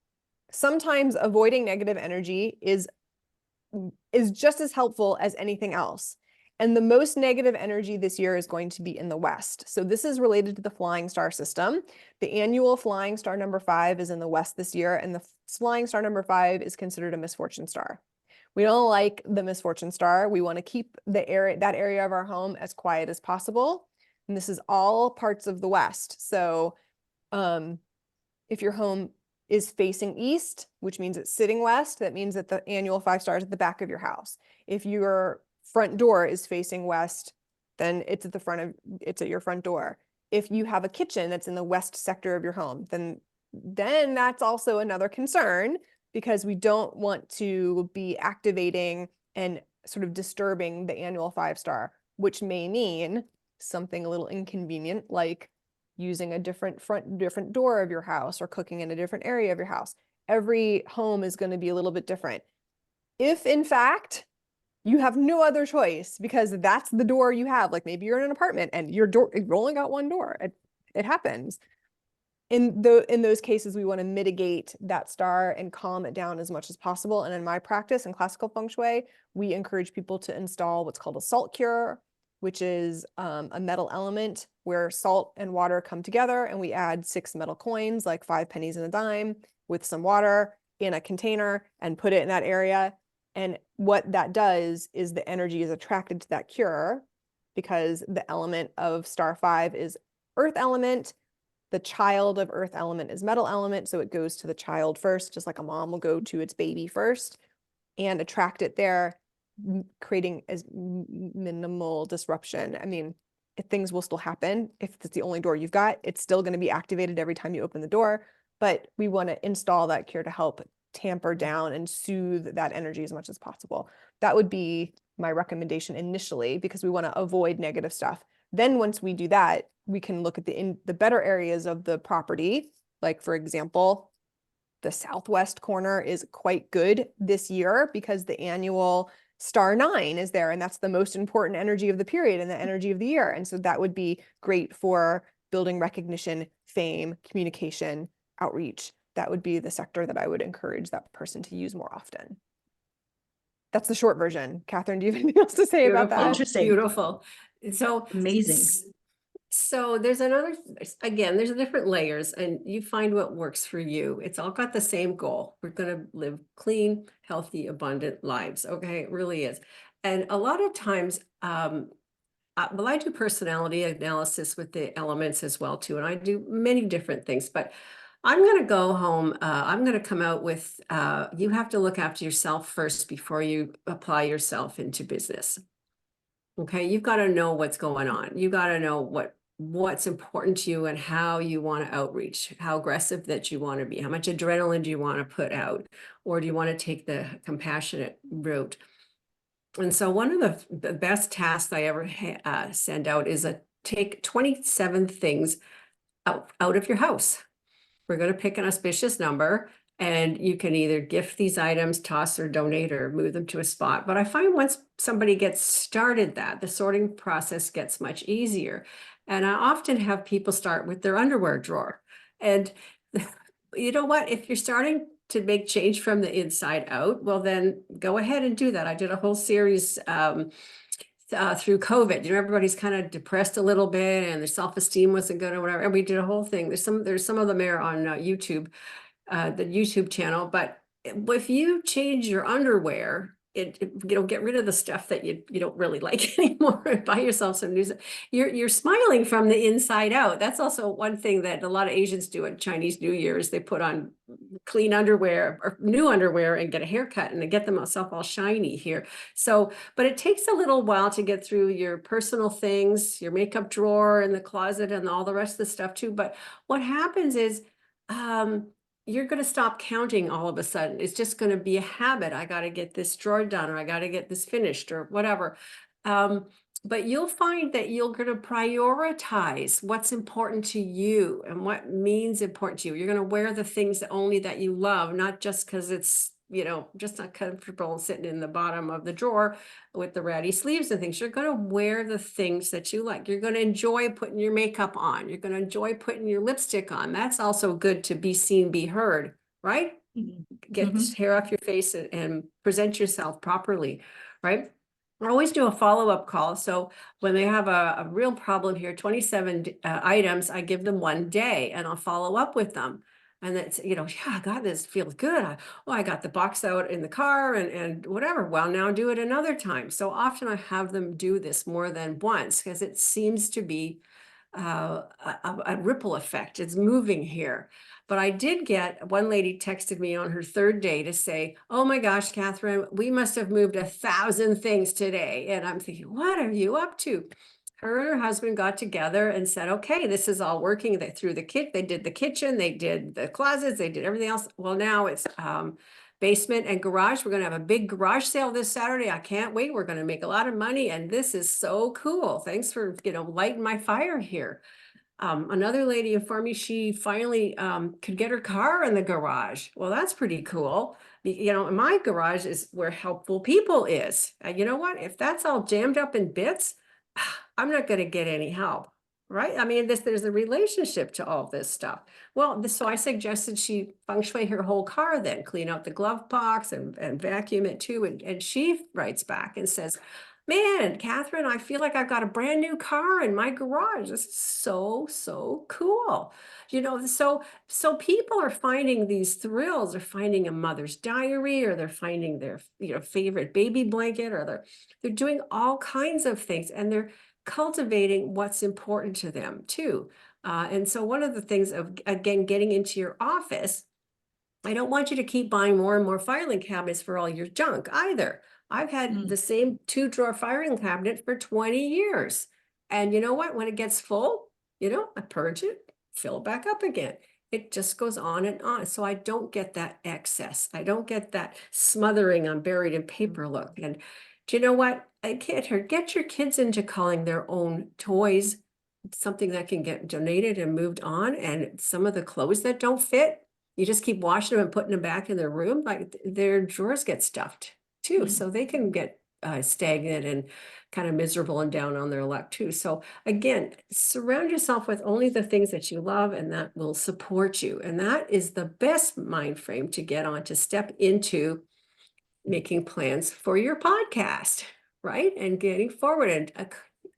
sometimes avoiding negative energy is just as helpful as anything else. And the most negative energy this year is going to be in the West. So this is related to the flying star system. The annual flying star number 5 is in the West this year, and the flying star number 5 is considered a misfortune star. We don't like the misfortune star. We want to keep that area of our home as quiet as possible. And this is all parts of the West. So if your home is facing east, which means it's sitting west, that means that the annual 5 stars at the back of your house. If your front door is facing west, then it's at your front door. If you have a kitchen that's in the west sector of your home, then that's also another concern, because we don't want to be activating and sort of disturbing the annual 5 star, which may mean something a little inconvenient, like using a different door of your house or cooking in a different area of your house. Every home is going to be a little bit different. If in fact you have no other choice because that's the door you have, like maybe you're in an apartment and you've only got one door, it happens. In those cases, we want to mitigate that star and calm it down as much as possible. And in my practice in classical feng shui, we encourage people to install what's called a salt cure, which is a metal element where salt and water come together, and we add 6 metal coins, like 5 pennies and a dime, with some water in a container and put it in that area. And what that does is the energy is attracted to that cure, because the element of star 5 is earth element. The child of earth element is metal element, so it goes to the child first, just like a mom will go to its baby first and attract it there, creating as minimal disruption. I mean, things will still happen. If it's the only door you've got, it's still going to be activated every time you open the door, but we want to install that cure to help tamper down and soothe that energy as much as possible. That would be my recommendation initially, because we want to avoid negative stuff. Then once we do that, we can look at the better areas of the property. Like, for example, the southwest corner is quite good this year because the annual star 9 is there, and that's the most important energy of the period and the energy of the year. And so that would be great for building recognition, fame, communication, outreach. That would be the sector that I would encourage that person to use more often. That's the short version. Kathryn, do you have anything else to say about that? Interesting. Beautiful. So Amazing. So there's another, again, there's different layers, and you find what works for you. It's all got the same goal. We're going to live clean, healthy, abundant lives. Okay, it really is. And a lot of times, well, I do personality analysis with the elements as well too, and I do many different things. But I'm going to go home. I'm going to come out with, you have to look after yourself first before you apply yourself into business. Okay, you've got to know what's going on. You got to know what's important to you and how you want to outreach, how aggressive that you want to be, how much adrenaline do you want to put out, or do you want to take the compassionate route? And so one of the best tasks I ever send out is take 27 things out of your house. We're going to pick an auspicious number, and you can either gift these items, toss or donate, or move them to a spot. But I find once somebody gets started the sorting process gets much easier. And I often have people start with their underwear drawer. And you know what? If you're starting to make change from the inside out, well, then go ahead and do that. I did a whole series through COVID. You know, everybody's kind of depressed a little bit and their self-esteem wasn't good or whatever. And we did a whole thing. There's some of them there on YouTube, the YouTube channel. But if you change your underwear, get rid of the stuff that you don't really like anymore and buy yourself some new stuff. You're smiling from the inside out. That's also one thing that a lot of Asians do at Chinese New Year is they put on clean underwear or new underwear and get a haircut and they get themselves all shiny here. So, but it takes a little while to get through your personal things, your makeup drawer and the closet and all the rest of the stuff too. But what happens is, you're going to stop counting all of a sudden. It's just going to be a habit. I got to get this drawer done, or I got to get this finished, or whatever. But you'll find that you're going to prioritize what's important to you and what means important to you. You're going to wear the things only that you love, not just because it's, just not comfortable sitting in the bottom of the drawer with the ratty sleeves and things. You're going to wear the things that you like. You're going to enjoy putting your makeup on. You're going to enjoy putting your lipstick on. That's also good to be seen, be heard, right? Get this hair off your face and present yourself properly, right? I always do a follow-up call. So when they have a real problem here, 27 items, I give them one day and I'll follow up with them. And that's, yeah, God, this feels good. I got the box out in the car and whatever. Well, now do it another time. So often I have them do this more than once because it seems to be a ripple effect. It's moving here. But I did get one lady texted me on her third day to say, oh my gosh, Kathryn, we must have moved 1,000 things today. And I'm thinking, what are you up to? Her and her husband got together and said, okay, this is all working. They threw the kit, they did the kitchen, they did the closets, they did everything else. Well, now it's basement and garage. We're going to have a big garage sale this Saturday. I can't wait. We're going to make a lot of money. And this is so cool. Thanks for, lighting my fire here. Another lady informed me she finally could get her car in the garage. Well, that's pretty cool. My garage is where helpful people is. You know what? If that's all jammed up in bits, I'm not going to get any help, right? I mean, there's a relationship to all this stuff. Well, so I suggested she feng shui her whole car then, clean out the glove box and vacuum it too. And she writes back and says, man, Kathryn, I feel like I've got a brand new car in my garage. This is so cool. So people are finding these thrills. They're finding a mother's diary, or they're finding their, favorite baby blanket, or they're doing all kinds of things, and they're cultivating what's important to them too. And so one of the things of, again, getting into your office, I don't want you to keep buying more and more filing cabinets for all your junk either. I've had the same 2-drawer filing cabinet for 20 years. And you know what? When it gets full, I purge it, fill it back up again. It just goes on and on. So I don't get that excess. I don't get that smothering on buried in paper look. And do you know what? Get your kids into calling their own toys something that can get donated and moved on. And some of the clothes that don't fit, you just keep washing them and putting them back in their room. Like their drawers get stuffed too. So they can get stagnant and kind of miserable and down on their luck too. So again, surround yourself with only the things that you love and that will support you. And that is the best mind frame to get on, to step into making plans for your podcast, right? And getting forward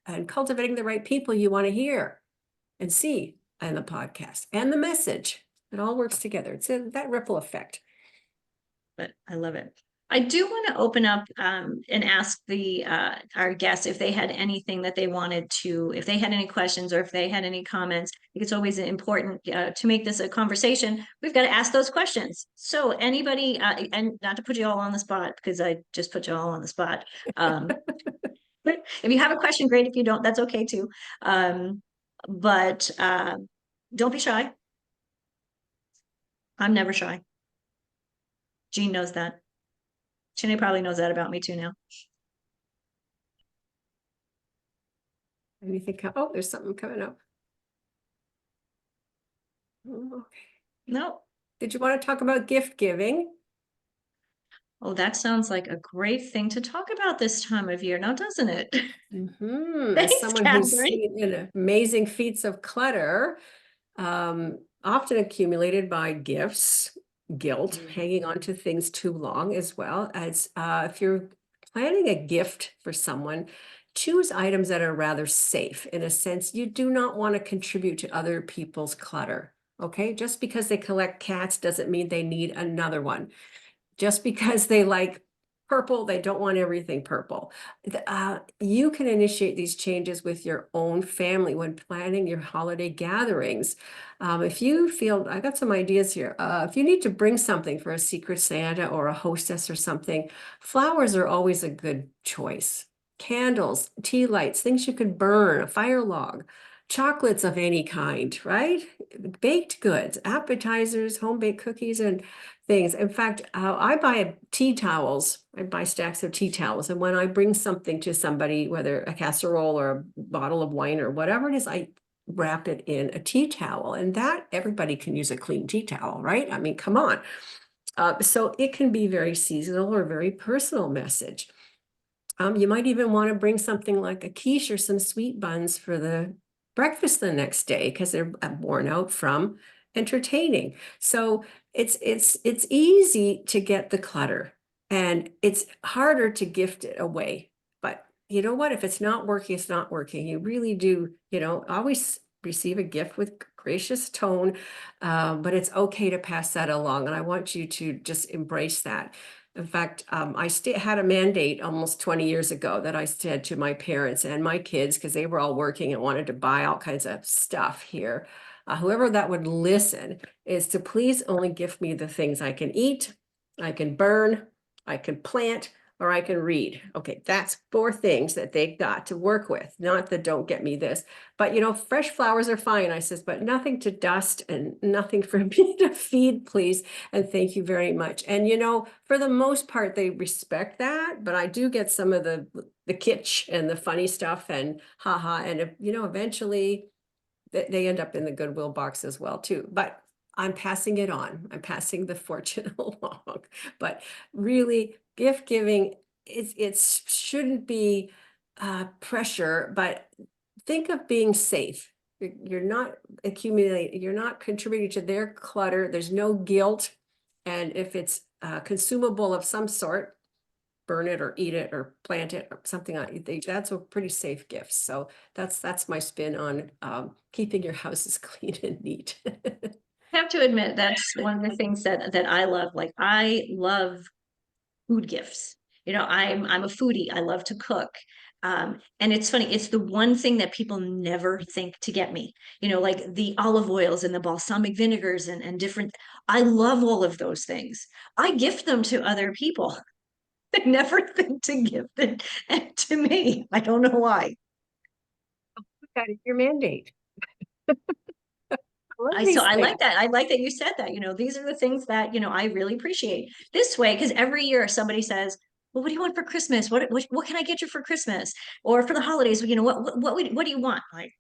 and cultivating the right people you want to hear and see in the podcast and the message. It all works together. It's that ripple effect. But I love it. I do want to open up and ask our guests if they had anything that they wanted to, if they had any questions or if they had any comments. I think it's always important to make this a conversation. We've got to ask those questions. So anybody, and not to put you all on the spot because I just put you all on the spot. But if you have a question, great. If you don't, that's okay too. But don't be shy. I'm never shy. Jean knows that. Chinny probably knows that about me too now. And you think, oh, there's something coming up. Okay. No. Did you want to talk about gift giving? Oh, that sounds like a great thing to talk about this time of year, now doesn't it? As Thanks, someone who's Kathryn. seen amazing feats of clutter, often accumulated by gifts, guilt, hanging on to things too long, as well as if you're planning a gift for someone, choose items that are rather safe. In a sense, you do not want to contribute to other people's clutter. Okay, just because they collect cats doesn't mean they need another one. Just because they like purple, they don't want everything purple. You can initiate these changes with your own family when planning your holiday gatherings. If you feel, I got some ideas here. If you need to bring something for a secret Santa or a hostess or something, flowers are always a good choice. Candles, tea lights, things you can burn, a fire log, chocolates of any kind, right? Baked goods, appetizers, home-baked cookies, and things. In fact, I buy tea towels. I buy stacks of tea towels. And when I bring something to somebody, whether a casserole or a bottle of wine or whatever it is, I wrap it in a tea towel. And that everybody can use a clean tea towel, right? I mean, come on. So it can be very seasonal or very personal message. You might even want to bring something like a quiche or some sweet buns for the breakfast the next day because they're worn out from entertaining. So it's easy to get the clutter and it's harder to gift it away. But you know what? If it's not working, it's not working. You really do, always receive a gift with gracious tone, but it's okay to pass that along. And I want you to just embrace that. In fact, I had a mandate almost 20 years ago that I said to my parents and my kids, because they were all working and wanted to buy all kinds of stuff here. Whoever that would listen is to please only gift me the things I can eat, I can burn, I can plant, or I can read. Okay, that's 4 things that they got to work with, not the don't get me this. But, fresh flowers are fine, I says, but nothing to dust and nothing for me to feed, please. And thank you very much. And, for the most part, they respect that, but I do get some of the kitsch and the funny stuff and haha. And, eventually they end up in the Goodwill box as well, too. But I'm passing it on. I'm passing the fortune along. But really, gift giving, it shouldn't be pressure, but think of being safe. You're not accumulating, you're not contributing to their clutter. There's no guilt. And if it's consumable of some sort, burn it or eat it or plant it or something like that. That's a pretty safe gift. So that's my spin on keeping your houses clean and neat. I have to admit, that's one of the things that I love. Like, I love food gifts. I'm a foodie. I love to cook. And it's funny, it's the one thing that people never think to get me, like the olive oils and the balsamic vinegars and different, I love all of those things. I gift them to other people. They never think to gift it to me. I don't know why. That is your mandate. I like that. I like that you said that. These are the things that, I really appreciate this way, because every year somebody says, well, what do you want for Christmas? What can I get you for Christmas or for the holidays? What do you want? Like,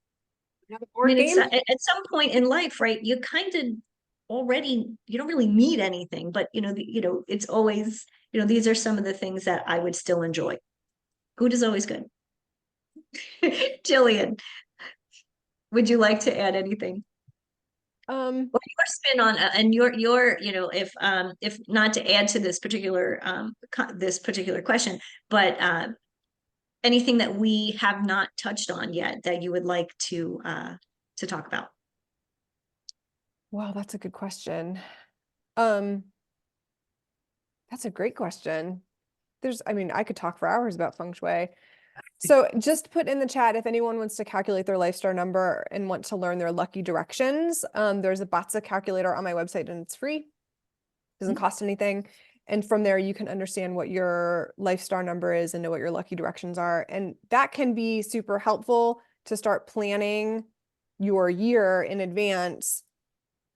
Another I board mean, it's game? at some point in life, right? You kind of already, you don't really need anything, but it's always, these are some of the things that I would still enjoy. Good is always good. Jillian, would you like to add anything? Or your spin on and your if not to add to this particular this particular question, but anything that we have not touched on yet that you would like to talk about? Wow, that's a good question. Um, that's a great question. I mean, I could talk for hours about feng shui. So just put in the chat if anyone wants to calculate their life star number and want to learn their lucky directions. There's a Batsa calculator on my website and it's free. Doesn't cost anything. And from there, you can understand what your life star number is and know what your lucky directions are. And that can be super helpful to start planning your year in advance.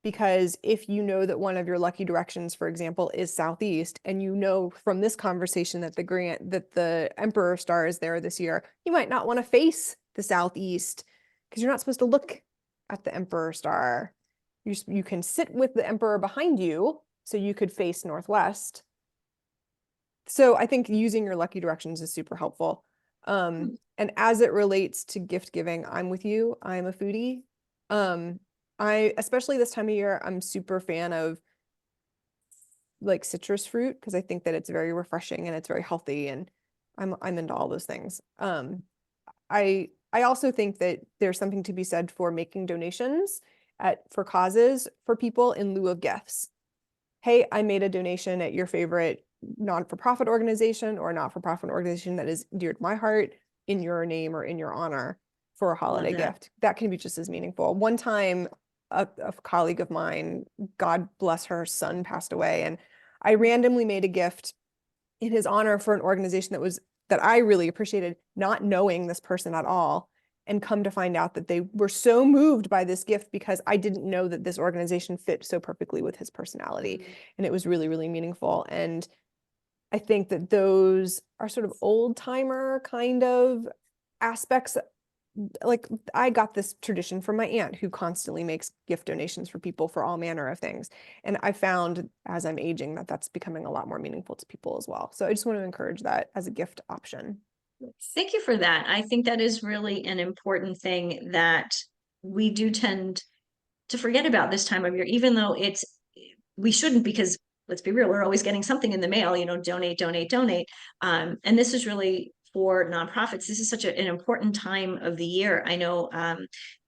Because if you know that one of your lucky directions, for example, is southeast, and you know from this conversation that the emperor star is there this year, you might not want to face the southeast because you're not supposed to look at the emperor star. You can sit with the emperor behind you, so you could face northwest. So I think using your lucky directions is super helpful. And as it relates to gift giving, I'm with you. I'm a foodie. Especially this time of year, I'm super fan of like citrus fruit because I think that it's very refreshing and it's very healthy, and I'm into all those things. I also think that there's something to be said for making donations for causes for people in lieu of gifts. Hey, I made a donation at your favorite non-for-profit organization or a not-for-profit organization that is dear to my heart in your name or in your honor for a holiday gift. That can be just as meaningful. One time, a colleague of mine, God bless her, son passed away, and I randomly made a gift in his honor for an organization that I really appreciated, not knowing this person at all, and come to find out that they were so moved by this gift because I didn't know that this organization fit so perfectly with his personality. And it was really, really meaningful. And I think that those are sort of old timer kind of aspects. Like I got this tradition from my aunt who constantly makes gift donations for people for all manner of things. And I found as I'm aging that that's becoming a lot more meaningful to people as well. So I just want to encourage that as a gift option. Thank you for that. I think that is really an important thing that we do tend to forget about this time of year, even though we shouldn't, because let's be real, we're always getting something in the mail, donate, donate, donate. And this is really for nonprofits. This is such an important time of the year. I know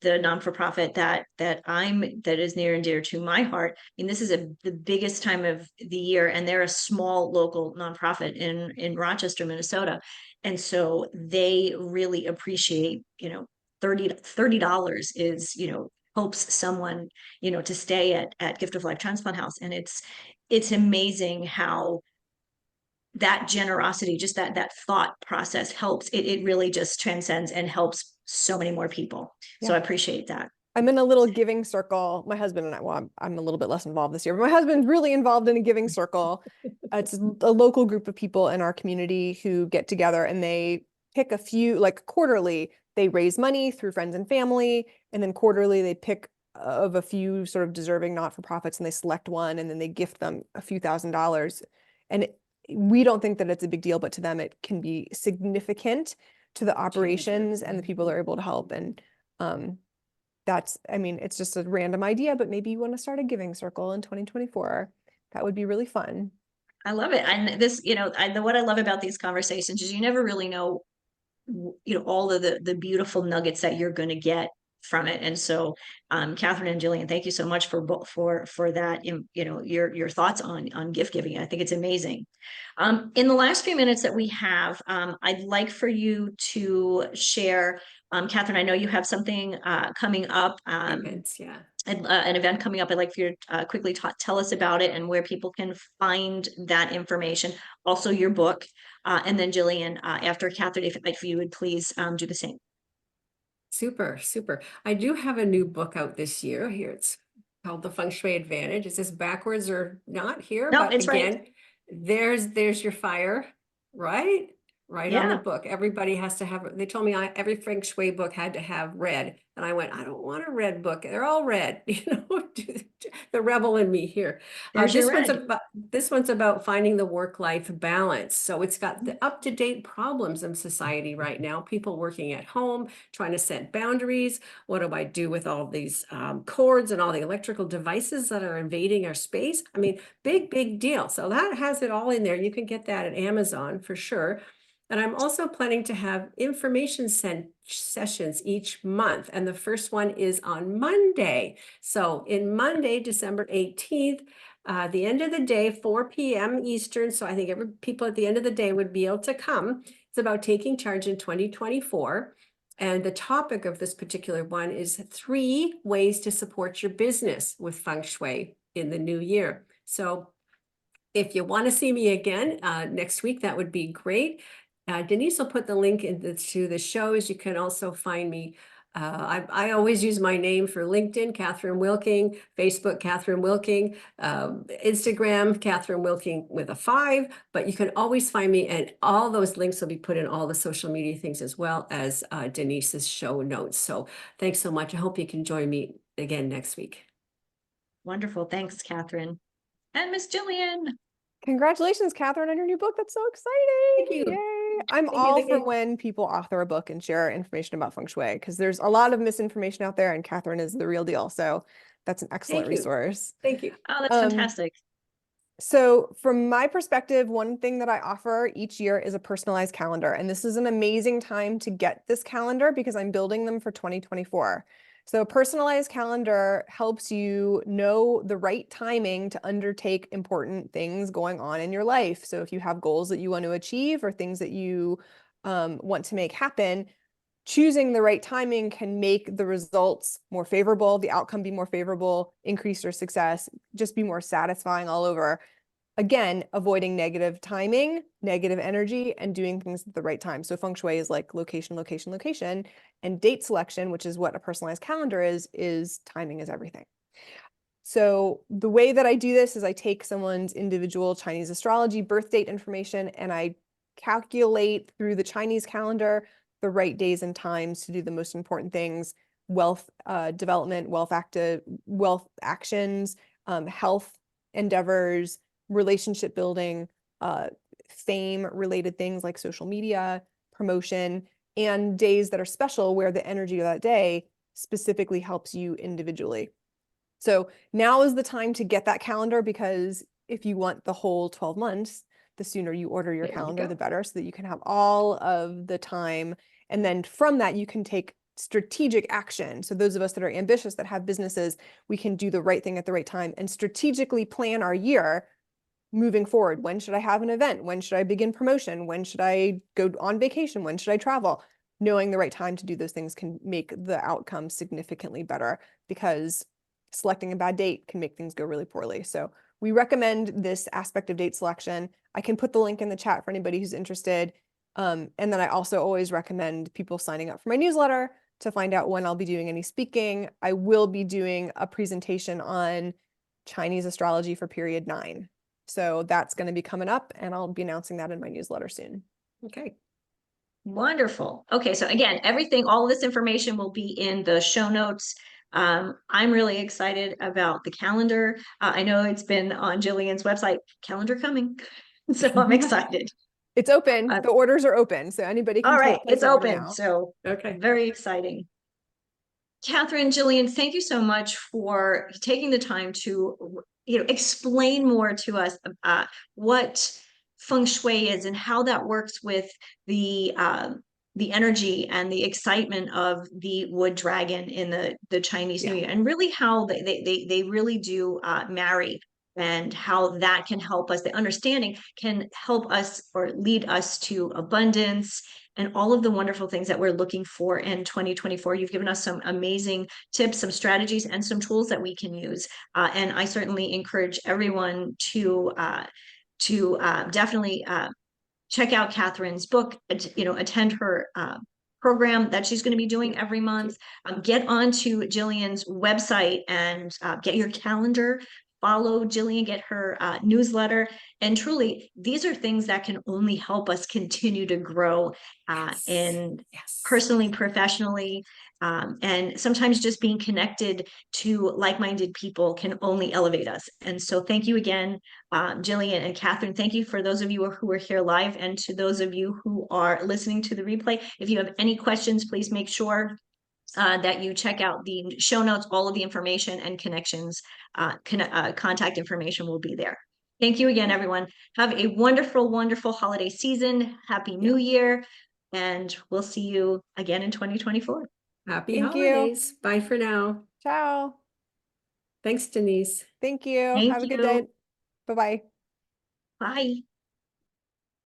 the non-for-profit that is near and dear to my heart. I mean, this is the biggest time of the year, and they're a small local nonprofit in Rochester, Minnesota. And so they really appreciate, $30 is, helps someone, to stay at Gift of Life Transplant House. And it's amazing how that generosity, just that thought process helps. It really just transcends and helps so many more people. So I appreciate that. I'm in a little giving circle. My husband and I, well, I'm a little bit less involved this year, but my husband's really involved in a giving circle. It's a local group of people in our community who get together and they pick a few, like quarterly, they raise money through friends and family. And then quarterly, they pick of a few sort of deserving not-for-profits and they select one and then they gift them a few $1,000s. And we don't think that it's a big deal, but to them, it can be significant to the operations and the people they're able to help. And it's just a random idea, but maybe you want to start a giving circle in 2024. That would be really fun. I love it. And this, what I love about these conversations is you never really know, all of the beautiful nuggets that you're going to get from it. And so, Kathryn and Jillian, thank you so much for that, your thoughts on gift giving. I think it's amazing. In the last few minutes that we have, I'd like for you to share, Kathryn, I know you have something coming up. Events, yeah. An event coming up. I'd like for you to quickly tell us about it and where people can find that information. Also your book. And then Jillian, after Kathryn, if you would please do the same. Super, super. I do have a new book out this year. Here it's called The Feng Shui Advantage. Is this backwards or not here? No, But it's again, right. there's your fire, right? right on the Yeah. book. Everybody has to have, they told me every Feng Shui book had to have red. And I went, I don't want a red book. They're all red, the rebel in me here. There's your red. This one's about finding the work-life balance. So it's got the up-to-date problems in society right now. People working at home, trying to set boundaries. What do I do with all these cords and all the electrical devices that are invading our space? I mean, big deal. So that has it all in there. You can get that at Amazon for sure. And I'm also planning to have information sessions each month. And the first one is on Monday. So in Monday, December 18th, the end of the day, 4 p.m. Eastern. So I think people at the end of the day would be able to come. It's about taking charge in 2024. And the topic of this particular one is 3 ways to support your business with Feng Shui in the new year. So if you want to see me again next week, that would be great. Denise will put the link to the shows. You can also find me. I always use my name for LinkedIn, Kathryn Wilking, Facebook, Kathryn Wilking, Instagram, Kathryn Wilking with a 5. But you can always find me, and all those links will be put in all the social media things as well as Denise's show notes. So thanks so much. I hope you can join me again next week. Wonderful. Thanks, Kathryn. And Miss Jillian. Congratulations, Kathryn, on your new book. That's so exciting. Thank you. Yay. I'm Thank you, all thank for you. when people author a book and share information about Feng Shui, because there's a lot of misinformation out there, and Kathryn is the real deal. So that's an excellent Thank you. resource. Thank you. Oh, that's fantastic. So from my perspective, one thing that I offer each year is a personalized calendar. And this is an amazing time to get this calendar because I'm building them for 2024. So a personalized calendar helps you know the right timing to undertake important things going on in your life. So if you have goals that you want to achieve or things that you want to make happen, choosing the right timing can make the results more favorable, the outcome be more favorable, increase your success, just be more satisfying all over. Again, avoiding negative timing, negative energy, and doing things at the right time. So Feng Shui is like location, location, location, and date selection, which is what a personalized calendar is timing is everything. So the way that I do this is I take someone's individual Chinese astrology birth date information and I calculate through the Chinese calendar the right days and times to do the most important things: wealth development, wealth actions, health endeavors, relationship building, fame related things like social media, promotion, and days that are special where the energy of that day specifically helps you individually. So now is the time to get that calendar, because if you want the whole 12 months, the sooner you order your calendar, the better, so that you can have all of the time. And then from that, you can take strategic action. So those of us that are ambitious, that have businesses, we can do the right thing at the right time and strategically plan our year moving forward. When should I have an event? When should I begin promotion? When should I go on vacation? When should I travel? Knowing the right time to do those things can make the outcome significantly better, because selecting a bad date can make things go really poorly. So we recommend this aspect of date selection. I can put the link in the chat for anybody who's interested. And then I also always recommend people signing up for my newsletter to find out when I'll be doing any speaking. I will be doing a presentation on Chinese astrology for period 9. So that's going to be coming up, and I'll be announcing that in my newsletter soon. Okay. Wonderful. Okay, so again, all of this information will be in the show notes. I'm really excited about the calendar. I know it's been on Jillian's website, calendar coming. So I'm excited. It's open. The orders are open, so anybody can All right, place it's an order open. now. So Okay. very exciting. Kathryn, Jillian, thank you so much for taking the time to explain more to us what Feng Shui is and how that works with the energy and the excitement of the wood dragon in the Chinese New Year, and really how they really do marry, and how that can help us. The understanding can help us or lead us to abundance and all of the wonderful things that we're looking for in 2024. You've given us some amazing tips, some strategies, and some tools that we can use. And I certainly encourage everyone to definitely check out Kathryn's book, attend her program that she's going to be doing every month. Get onto Jillian's website and get your calendar follow Jillian, get her newsletter. And truly, these are things that can only help us continue to grow in personally, professionally, and sometimes just being connected to like-minded people can only elevate us. And so thank you again, Jillian and Kathryn. Thank you for those of you who are here live, and to those of you who are listening to the replay. If you have any questions, please make sure that you check out the show notes. All of the information and connections, contact information will be there. Thank you again, everyone. Have a wonderful, wonderful holiday season. Happy New Year. And we'll see you again in 2024. Happy Thank you. holidays. Bye for now. Ciao. Thanks, Denise. Thank you. Thank Have a good you. day. Bye-bye. Bye.